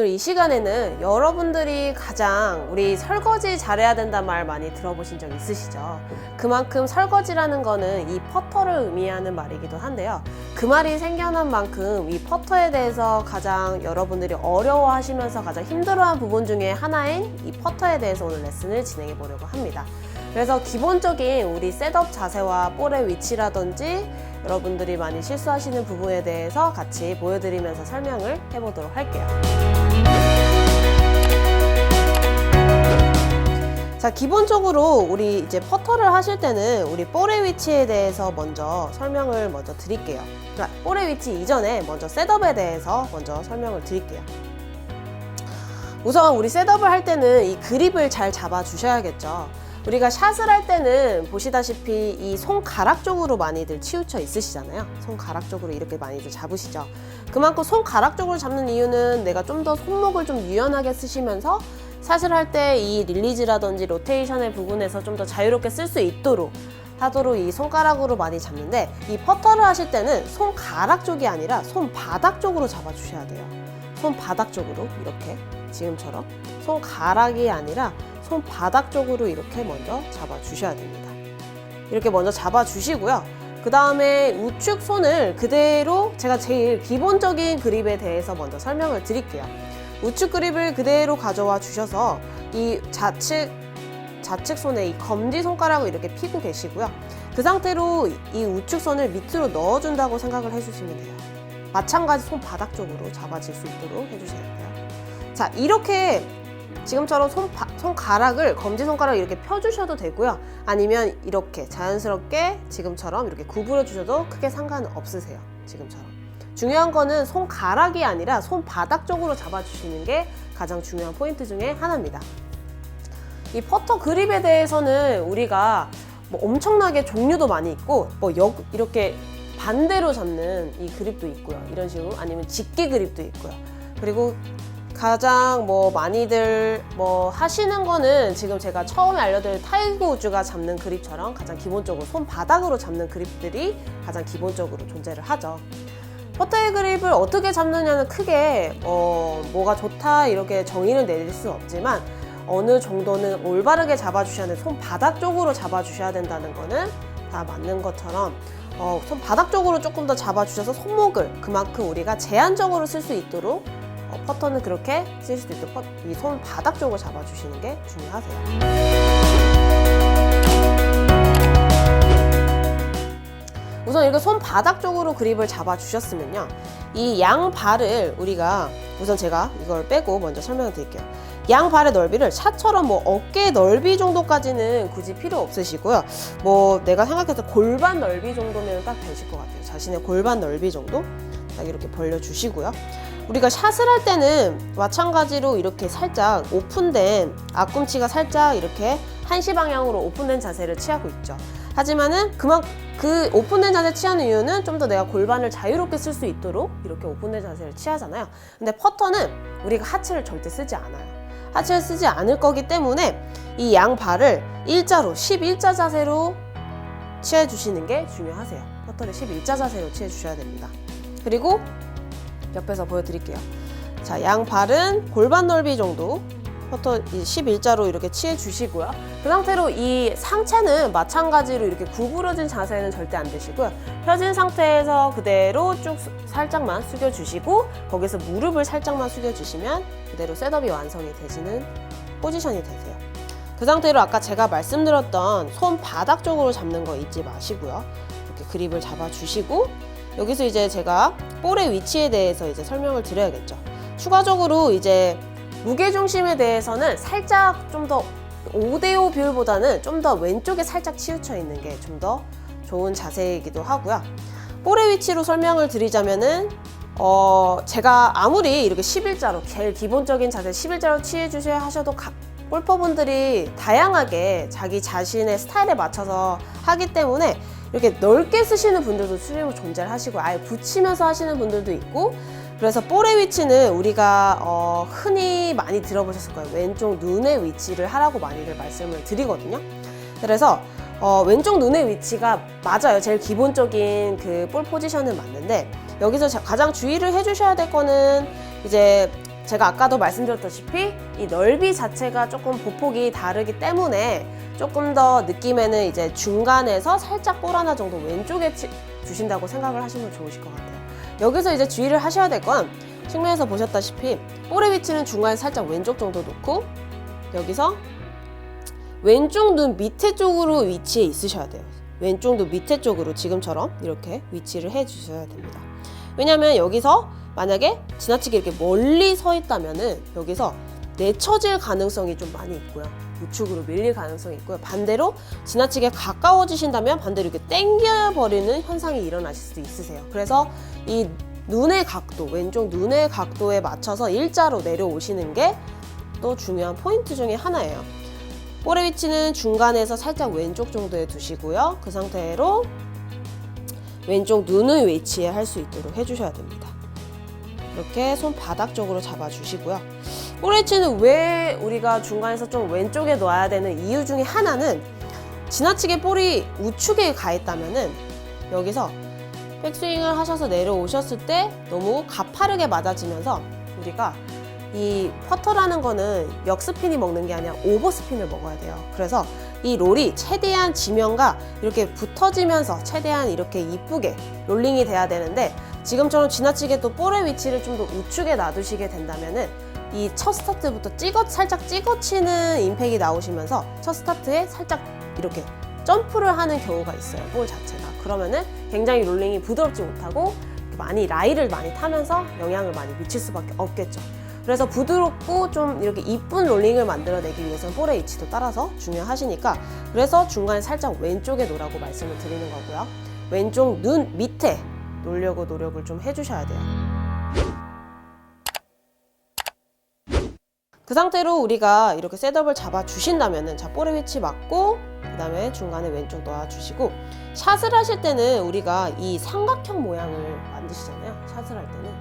오늘 이 시간에는 여러분들이 가장 우리 설거지 잘해야 된다는 말 많이 들어보신 적 있으시죠? 그만큼 설거지라는 거는 이 퍼터를 의미하는 말이기도 한데요. 그 말이 생겨난 만큼 이 퍼터에 대해서 가장 여러분들이 어려워하시면서 가장 힘들어한 부분 중에 하나인 이 퍼터에 대해서 오늘 레슨을 진행해 보려고 합니다. 그래서 기본적인 우리 셋업 자세와 볼의 위치라든지 여러분들이 많이 실수하시는 부분에 대해서 같이 보여드리면서 설명을 해보도록 할게요. 자, 기본적으로 우리 이제 퍼터를 하실 때는 우리 볼의 위치에 대해서 먼저 설명을 드릴게요. 그러니까 볼의 위치 이전에 먼저 셋업에 대해서 먼저 설명을 드릴게요. 우선 우리 셋업을 할 때는 이 그립을 잘 잡아 주셔야겠죠. 우리가 샷을 할 때는 보시다시피 이 손가락 쪽으로 많이들 치우쳐 있으시잖아요. 손가락 쪽으로 이렇게 많이들 잡으시죠. 그만큼 손가락 쪽으로 잡는 이유는 내가 좀 더 손목을 좀 유연하게 쓰시면서 샷을 할 때 이 릴리즈라든지 로테이션의 부분에서 좀 더 자유롭게 쓸 수 있도록 하도록 이 손가락으로 많이 잡는데, 이 퍼터를 하실 때는 손가락 쪽이 아니라 손바닥 쪽으로 잡아 주셔야 돼요. 손바닥 쪽으로 이렇게 지금처럼 손가락이 아니라 손바닥 쪽으로 이렇게 먼저 잡아 주셔야 됩니다. 이렇게 먼저 잡아 주시고요. 그 다음에 우측 손을 그대로, 제가 제일 기본적인 그립에 대해서 먼저 설명을 드릴게요. 우측 그립을 그대로 가져와 주셔서 이 좌측 손에 이 검지손가락을 이렇게 펴고 계시고요. 그 상태로 이 우측 손을 밑으로 넣어준다고 생각을 해주시면 돼요. 마찬가지 손바닥 쪽으로 잡아질 수 있도록 해주셔야 돼요. 자, 이렇게 지금처럼 손가락을, 검지손가락을 이렇게 펴주셔도 되고요. 아니면 이렇게 자연스럽게 지금처럼 이렇게 구부려 주셔도 크게 상관은 없으세요. 지금처럼. 중요한 거는 손가락이 아니라 손바닥 쪽으로 잡아주시는 게 가장 중요한 포인트 중에 하나입니다. 이 퍼터 그립에 대해서는 우리가 뭐 엄청나게 종류도 많이 있고, 이렇게 반대로 잡는 이 그립도 있고요. 이런 식으로. 아니면 직기 그립도 있고요. 그리고 가장 많이들 하시는 거는 지금 제가 처음에 알려드린 타이거 우즈가 잡는 그립처럼 가장 기본적으로 손바닥으로 잡는 그립들이 가장 기본적으로 존재를 하죠. 퍼터의 그립을 어떻게 잡느냐는 크게 뭐가 좋다 이렇게 정의를 내릴 수 없지만, 어느 정도는 올바르게 잡아주셔야 되는, 손바닥 쪽으로 잡아주셔야 된다는 거는 다 맞는 것처럼 손바닥 쪽으로 조금 더 잡아주셔서 손목을 그만큼 우리가 제한적으로 쓸 수 있도록 퍼터는 그렇게 쓸 수도 있도록 이 손바닥 쪽을 잡아주시는 게 중요하세요. 우선 이렇게 손바닥 쪽으로 그립을 잡아주셨으면요. 이 양발을 우리가, 우선 제가 이걸 빼고 먼저 설명을 드릴게요. 양발의 넓이를 샷처럼 어깨 넓이 정도까지는 굳이 필요 없으시고요. 내가 생각해서 골반 넓이 정도면 딱 되실 것 같아요. 자신의 골반 넓이 정도 딱 이렇게 벌려주시고요. 우리가 샷을 할 때는 마찬가지로 이렇게 살짝 오픈된, 앞꿈치가 살짝 이렇게 한시 방향으로 오픈된 자세를 취하고 있죠. 하지만은 그 오픈된 자세 취하는 이유는 좀 더 내가 골반을 자유롭게 쓸 수 있도록 이렇게 오픈된 자세를 취하잖아요. 근데 퍼터는 우리가 하체를 절대 쓰지 않아요. 하체를 쓰지 않을 거기 때문에 이 양발을 일자로 11자 자세로 취해 주시는 게 중요하세요. 퍼터를 11자 자세로 취해 주셔야 됩니다. 그리고 옆에서 보여드릴게요. 자, 양발은 골반 넓이 정도 퍼터 11자로 이렇게 취해 주시고요. 그 상태로 이 상체는 마찬가지로 이렇게 구부러진 자세는 절대 안 되시고요. 펴진 상태에서 그대로 쭉 살짝만 숙여 주시고, 거기서 무릎을 살짝만 숙여 주시면 그대로 셋업이 완성이 되시는 포지션이 되세요. 그 상태로 아까 제가 말씀드렸던 손바닥 쪽으로 잡는 거 잊지 마시고요. 이렇게 그립을 잡아 주시고, 여기서 이제 제가 볼의 위치에 대해서 이제 설명을 드려야겠죠. 추가적으로 이제 무게중심에 대해서는 살짝 좀 더 5대5 비율보다는 좀 더 왼쪽에 살짝 치우쳐 있는 게 좀 더 좋은 자세이기도 하고요. 볼의 위치로 설명을 드리자면은 제가 아무리 이렇게 11자로 제일 기본적인 자세 11자로 취해 주셔야 하셔도 골퍼분들이 다양하게 자기 자신의 스타일에 맞춰서 하기 때문에 이렇게 넓게 쓰시는 분들도 수시로 존재를 하시고, 아예 붙이면서 하시는 분들도 있고, 그래서 볼의 위치는 우리가 흔히 많이 들어보셨을 거예요. 왼쪽 눈의 위치를 하라고 많이들 말씀을 드리거든요. 그래서 왼쪽 눈의 위치가 맞아요. 제일 기본적인 그 볼 포지션은 맞는데, 여기서 가장 주의를 해주셔야 될 거는 이제 제가 아까도 말씀드렸다시피 이 넓이 자체가 조금 보폭이 다르기 때문에 조금 더 느낌에는 이제 중간에서 살짝 볼 하나 정도 왼쪽에 주신다고 생각을 하시면 좋으실 것 같아요. 여기서 이제 주의를 하셔야 될 건 측면에서 보셨다시피 볼의 위치는 중간에 살짝 왼쪽 정도 놓고 여기서 왼쪽 눈 밑에 쪽으로 위치해 있으셔야 돼요. 왼쪽 눈 밑에 쪽으로 지금처럼 이렇게 위치를 해 주셔야 됩니다. 왜냐면 여기서 만약에 지나치게 이렇게 멀리 서 있다면은 여기서 내쳐질 가능성이 좀 많이 있고요. 우측으로 밀릴 가능성이 있고요. 반대로 지나치게 가까워지신다면 반대로 이렇게 당겨버리는 현상이 일어나실 수도 있으세요. 그래서 이 눈의 각도, 왼쪽 눈의 각도에 맞춰서 일자로 내려오시는 게 또 중요한 포인트 중에 하나예요. 볼의 위치는 중간에서 살짝 왼쪽 정도에 두시고요. 그 상태로 왼쪽 눈을 위치에 할 수 있도록 해주셔야 됩니다. 이렇게 손바닥 쪽으로 잡아주시고요. 볼의 위치는 왜 우리가 중간에서 좀 왼쪽에 놓아야 되는 이유 중에 하나는 지나치게 볼이 우측에 가 있다면은 여기서 백스윙을 하셔서 내려오셨을 때 너무 가파르게 맞아지면서 우리가 이 퍼터라는 거는 역스핀이 먹는 게 아니라 오버스핀을 먹어야 돼요. 그래서 이 롤이 최대한 지면과 이렇게 붙어지면서 최대한 이렇게 이쁘게 롤링이 돼야 되는데 지금처럼 지나치게 또 볼의 위치를 좀 더 우측에 놔두시게 된다면은 이 첫 스타트부터 살짝 찍어치는 임팩이 나오시면서 첫 스타트에 살짝 이렇게 점프를 하는 경우가 있어요. 볼 자체가. 그러면은 굉장히 롤링이 부드럽지 못하고 많이 라이를 많이 타면서 영향을 많이 미칠 수밖에 없겠죠. 그래서 부드럽고 좀 이렇게 이쁜 롤링을 만들어내기 위해서는 볼의 위치도 따라서 중요하시니까 그래서 중간에 살짝 왼쪽에 놓으라고 말씀을 드리는 거고요. 왼쪽 눈 밑에 놓으려고 노력을 좀 해주셔야 돼요. 그 상태로 우리가 이렇게 셋업을 잡아주신다면은 자, 볼의 위치 맞고 그 다음에 중간에 왼쪽 놓아주시고 샷을 하실 때는 우리가 이 삼각형 모양을 만드시잖아요. 샷을 할 때는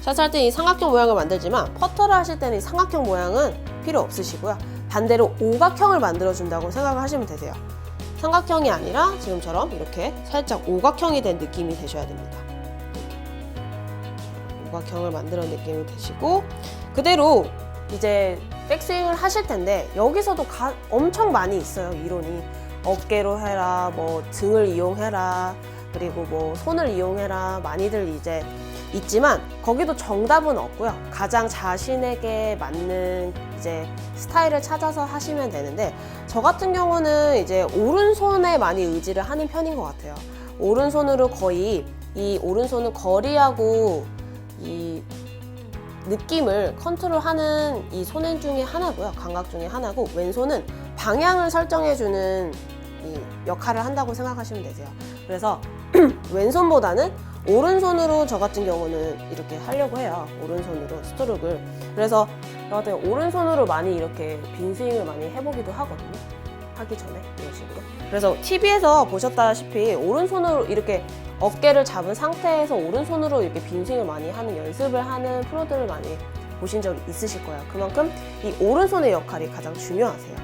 샷을 할 때 이 삼각형 모양을 만들지만 퍼터를 하실 때는 이 삼각형 모양은 필요 없으시고요. 반대로 오각형을 만들어준다고 생각을 하시면 되세요. 삼각형이 아니라 지금처럼 이렇게 살짝 오각형이 된 느낌이 되셔야 됩니다. 오각형을 만드는 느낌이 되시고 그대로 이제 백스윙을 하실 텐데 여기서도 엄청 많이 있어요. 이론이 어깨로 해라, 뭐 등을 이용해라, 그리고 뭐 손을 이용해라 많이들 이제 있지만 거기도 정답은 없고요. 가장 자신에게 맞는 이제 스타일을 찾아서 하시면 되는데 저 같은 경우는 이제 오른손에 많이 의지를 하는 편인 것 같아요. 오른손으로 거의 이 오른손은 거리하고 이 느낌을 컨트롤하는 이 손행 중에 하나고요. 감각 중에 하나고 왼손은 방향을 설정해주는 이 역할을 한다고 생각하시면 되세요. 그래서 왼손보다는 오른손으로 저 같은 경우는 이렇게 하려고 해요. 오른손으로 스트로크를. 그래서 저 같은 경우 오른손으로 많이 이렇게 빈스윙을 많이 해보기도 하거든요. 하기 전에 이런 식으로. 그래서 TV에서 보셨다시피 오른손으로 이렇게 어깨를 잡은 상태에서 오른손으로 이렇게 빈스윙을 많이 하는 연습을 하는 프로들을 많이 보신 적이 있으실 거예요. 그만큼 이 오른손의 역할이 가장 중요하세요.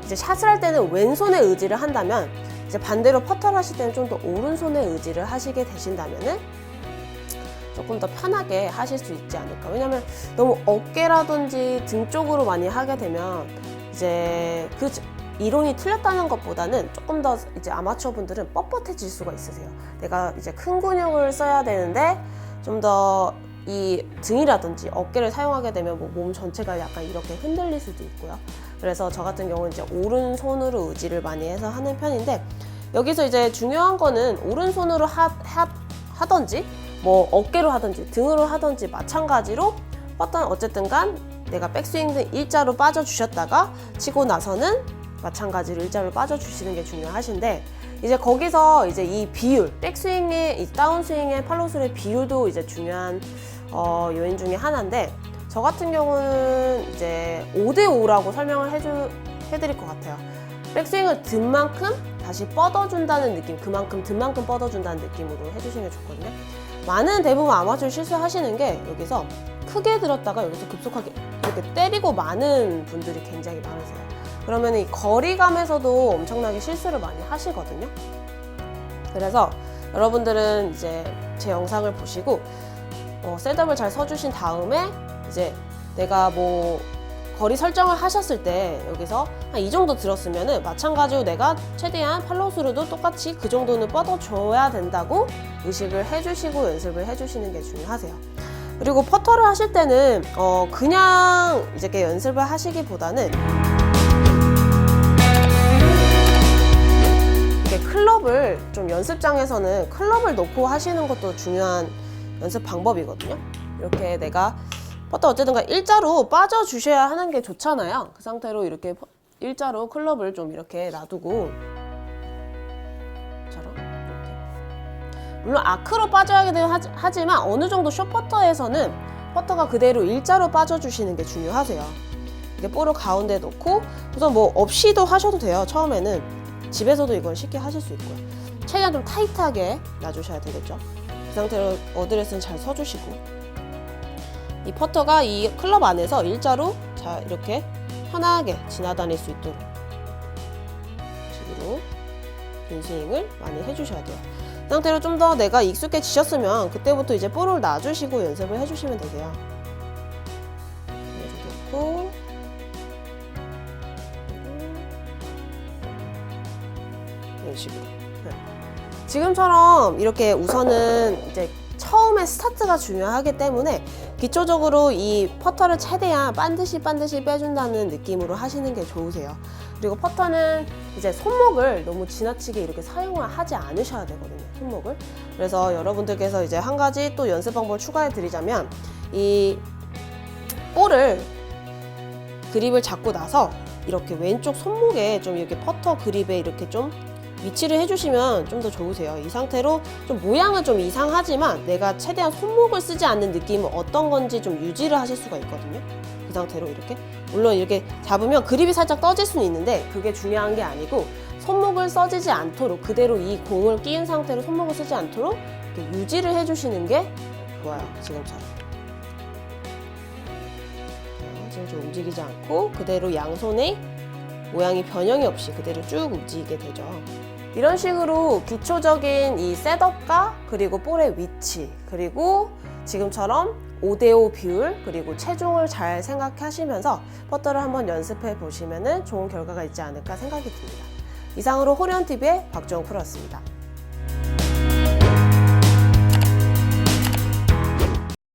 이제 샷을 할 때는 왼손에 의지를 한다면 이제 반대로 퍼터를 하실 때는 좀 더 오른손에 의지를 하시게 되신다면은 조금 더 편하게 하실 수 있지 않을까. 왜냐면 너무 어깨라든지 등 쪽으로 많이 하게 되면 이제 그 이론이 틀렸다는 것보다는 조금 더 이제 아마추어 분들은 뻣뻣해질 수가 있으세요. 내가 이제 큰 근육을 써야 되는데 좀 더 이 등이라든지 어깨를 사용하게 되면 뭐 몸 전체가 약간 이렇게 흔들릴 수도 있고요. 그래서 저 같은 경우는 이제 오른손으로 의지를 많이 해서 하는 편인데 여기서 이제 중요한 거는 오른손으로 하던지 뭐 어깨로 하든지 등으로 하든지 마찬가지로 어쨌든 간 내가 백스윙 일자로 빠져주셨다가 치고 나서는 마찬가지로 일자로 빠져주시는 게 중요하신데 이제 거기서 이제 이 비율, 백스윙의 이 다운스윙의 팔로우스루의 비율도 이제 중요한 요인 중에 하나인데 저 같은 경우는 이제 5대5라고 설명을 해드릴 것 같아요. 백스윙을 든만큼 다시 뻗어준다는 느낌, 그만큼 든만큼 뻗어준다는 느낌으로 해주시면 좋거든요. 많은 대부분 아마추어 실수하시는 게 여기서 크게 들었다가 여기서 급속하게 이렇게 때리고 마는 분들이 굉장히 많으세요. 그러면 이 거리감에서도 엄청나게 실수를 많이 하시거든요. 그래서 여러분들은 이제 제 영상을 보시고 셋업을 잘 서주신 다음에 이제 내가 뭐 거리 설정을 하셨을 때 여기서 한 이 정도 들었으면은 마찬가지로 내가 최대한 팔로우스루도 똑같이 그 정도는 뻗어줘야 된다고 의식을 해주시고 연습을 해주시는 게 중요하세요. 그리고 퍼터를 하실 때는 그냥 이렇게 연습을 하시기보다는 이렇게 클럽을 좀 연습장에서는 클럽을 놓고 하시는 것도 중요한 연습 방법이거든요. 이렇게 내가 퍼터 어쨌든가 일자로 빠져 주셔야 하는 게 좋잖아요. 그 상태로 이렇게 일자로 클럽을 좀 이렇게 놔두고 물론 아크로 빠져야 하지만 어느 정도 숏퍼터에서는 퍼터가 그대로 일자로 빠져주시는 게 중요하세요. 이렇게 볼을 가운데 놓고 우선 뭐 없이도 하셔도 돼요. 처음에는 집에서도 이걸 쉽게 하실 수 있고요. 최대한 좀 타이트하게 놔주셔야 되겠죠. 그 상태로 어드레스는 잘 서주시고 이 퍼터가 이 클럽 안에서 일자로 자 이렇게 편하게 지나다닐 수 있도록 식으로 빈스윙을 많이 해주셔야 돼요. 이 상태로 좀 더 내가 익숙해지셨으면 그때부터 이제 볼을 놔주시고 연습을 해주시면 되세요. 놓고 이런 식으로. 지금처럼 이렇게 우선은 이제 처음에 스타트가 중요하기 때문에 기초적으로 이 퍼터를 최대한 반드시 빼준다는 느낌으로 하시는 게 좋으세요. 그리고 퍼터는 이제 손목을 너무 지나치게 이렇게 사용을 하지 않으셔야 되거든요. 손목을. 그래서 여러분들께서 이제 한 가지 또 연습 방법을 추가해 드리자면 이 볼을 그립을 잡고 나서 이렇게 왼쪽 손목에 좀 이렇게 퍼터 그립에 이렇게 좀 위치를 해주시면 좀 더 좋으세요. 이 상태로 좀 모양은 좀 이상하지만 내가 최대한 손목을 쓰지 않는 느낌은 어떤 건지 좀 유지를 하실 수가 있거든요. 그 상태로 이렇게 물론 이렇게 잡으면 그립이 살짝 떠질 수는 있는데 그게 중요한 게 아니고 손목을 써지지 않도록 그대로 이 공을 끼운 상태로 손목을 쓰지 않도록 이렇게 유지를 해주시는 게 좋아요. 지금처럼 지금 좀 움직이지 않고 그대로 양손에 모양이 변형이 없이 그대로 쭉 움직이게 되죠. 이런 식으로 기초적인 이 셋업과 그리고 볼의 위치 그리고 지금처럼 5대5 비율 그리고 체중을 잘 생각하시면서 퍼터를 한번 연습해 보시면 좋은 결과가 있지 않을까 생각이 듭니다. 이상으로 호련TV의 박주영 프로였습니다.